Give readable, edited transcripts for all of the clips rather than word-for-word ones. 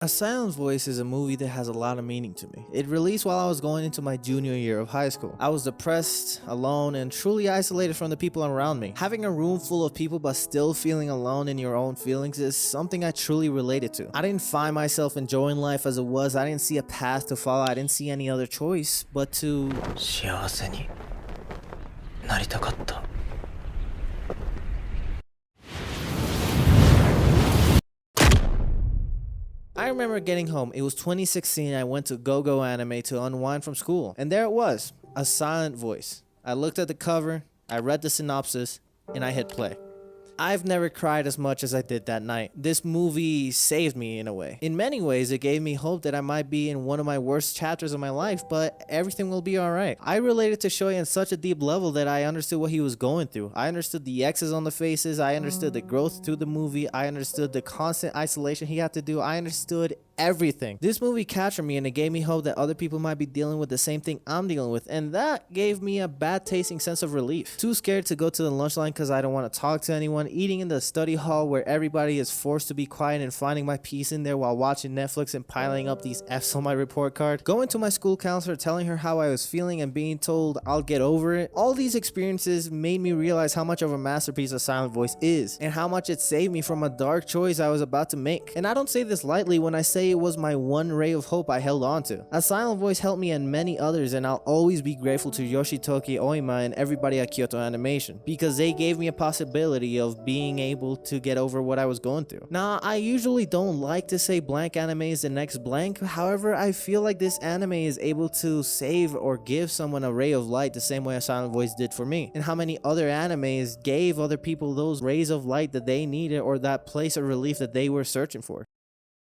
A Silent Voice is a movie that has a lot of meaning to me. It released while I was going into my junior year of high school. I was depressed, alone, and truly isolated from the people around me. Having a room full of people but still feeling alone in your own feelings is something I truly related to. I didn't find myself enjoying life as it was. I didn't see a path to follow. I didn't see any other choice but to 幸せになりたかった。 I remember getting home. It was 2016. I went to gogoanime to unwind from school. And there it was, A Silent Voice. I looked at the cover, I read the synopsis, and I hit play. I've never cried as much as I did that night. This movie saved me in a way. In many ways, it gave me hope that I might be in one of my worst chapters of my life, but everything will be alright. I related to Shoya on such a deep level that I understood what he was going through. I understood the X's on the faces, I understood the growth through the movie, I understood the constant isolation he had to do, I understood everything. This movie captured me and it gave me hope that other people might be dealing with the same thing I'm dealing with, and that gave me a bad tasting sense of relief. Too scared to go to the lunch line because I don't want to talk to anyone, eating in the study hall where everybody is forced to be quiet and finding my peace in there while watching Netflix and piling up these F's on my report card, going to my school counselor telling her how I was feeling and being told I'll get over it. All these experiences made me realize how much of a masterpiece A Silent Voice is and how much it saved me from a dark choice I was about to make. And I don't say this lightly when I say it was my one ray of hope I held on to. A Silent Voice helped me and many others, and I'll always be grateful to Yoshitoki Oima and everybody at Kyoto Animation because they gave me a possibility of being able to get over what I was going through. Now, I usually don't like to say blank anime is the next blank, however, I feel like this anime is able to save or give someone a ray of light the same way A Silent Voice did for me, and how many other animes gave other people those rays of light that they needed or that place of relief that they were searching for.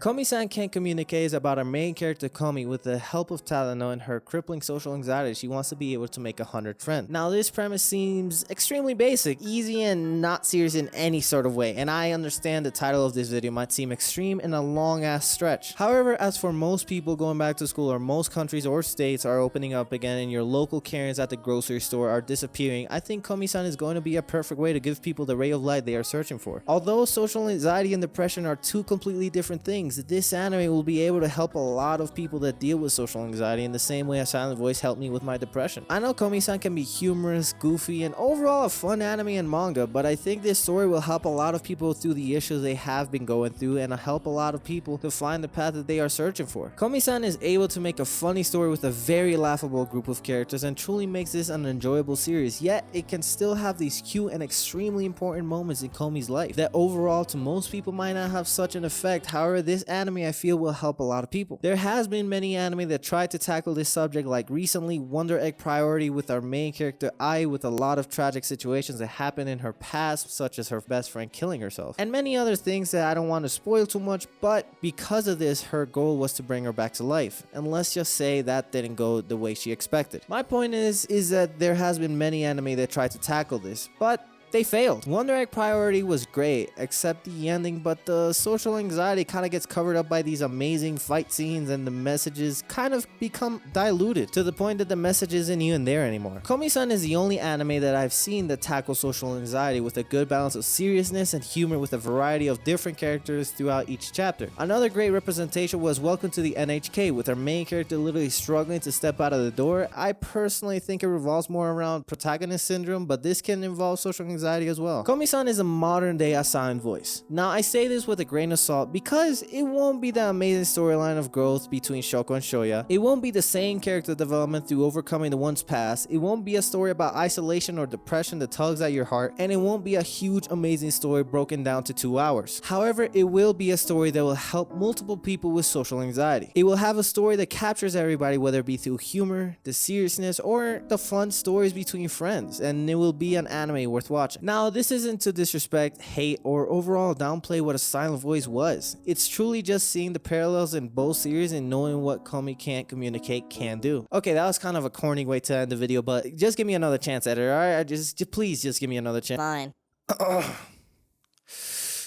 Komi-san Can't Communicate is about our main character Komi. With the help of Tadano and her crippling social anxiety, she wants to be able to make 100 friends. Now this premise seems extremely basic, easy, and not serious in any sort of way, and I understand the title of this video might seem extreme and a long ass stretch. However, as for most people going back to school, or most countries or states are opening up again and your local Karens at the grocery store are disappearing, I think Komi-san is going to be a perfect way to give people the ray of light they are searching for. Although social anxiety and depression are two completely different things, this anime will be able to help a lot of people that deal with social anxiety in the same way A Silent Voice helped me with my depression. I know Komi-san can be humorous, goofy, and overall a fun anime and manga, but I think this story will help a lot of people through the issues they have been going through and help a lot of people to find the path that they are searching for. Komi-san is able to make a funny story with a very laughable group of characters and truly makes this an enjoyable series, yet it can still have these cute and extremely important moments in Komi's life that overall to most people might not have such an effect. However, this anime I feel will help a lot of people. There has been many anime that tried to tackle this subject, like recently Wonder Egg Priority with our main character Ai with a lot of tragic situations that happened in her past, such as her best friend killing herself, and many other things that I don't want to spoil too much, but because of this her goal was to bring her back to life, and let's just say that didn't go the way she expected. My point is that there has been many anime that tried to tackle this, but they failed. Wonder Egg Priority was great, except the ending, but the social anxiety kind of gets covered up by these amazing fight scenes and the messages kind of become diluted to the point that the message isn't even there anymore. Komi-san is the only anime that I've seen that tackles social anxiety with a good balance of seriousness and humor with a variety of different characters throughout each chapter. Another great representation was Welcome to the NHK with our main character literally struggling to step out of the door. I personally think it revolves more around protagonist syndrome, but this can involve social anxiety as well. Komi-san is a modern day A Silent Voice. Now I say this with a grain of salt because it won't be the amazing storyline of growth between Shoko and Shoya. It won't be the same character development through overcoming the one's past. It won't be a story about isolation or depression that tugs at your heart, and it won't be a huge amazing story broken down to 2 hours. However, it will be a story that will help multiple people with social anxiety. It will have a story that captures everybody, whether it be through humor, the seriousness, or the fun stories between friends, and it will be an anime worth watching. Now, this isn't to disrespect, hate, or overall downplay what A Silent Voice was. It's truly just seeing the parallels in both series and knowing what Komi Can't Communicate can do. Okay, that was kind of a corny way to end the video, but just give me another chance, editor, alright? Please just give me another chance. Fine.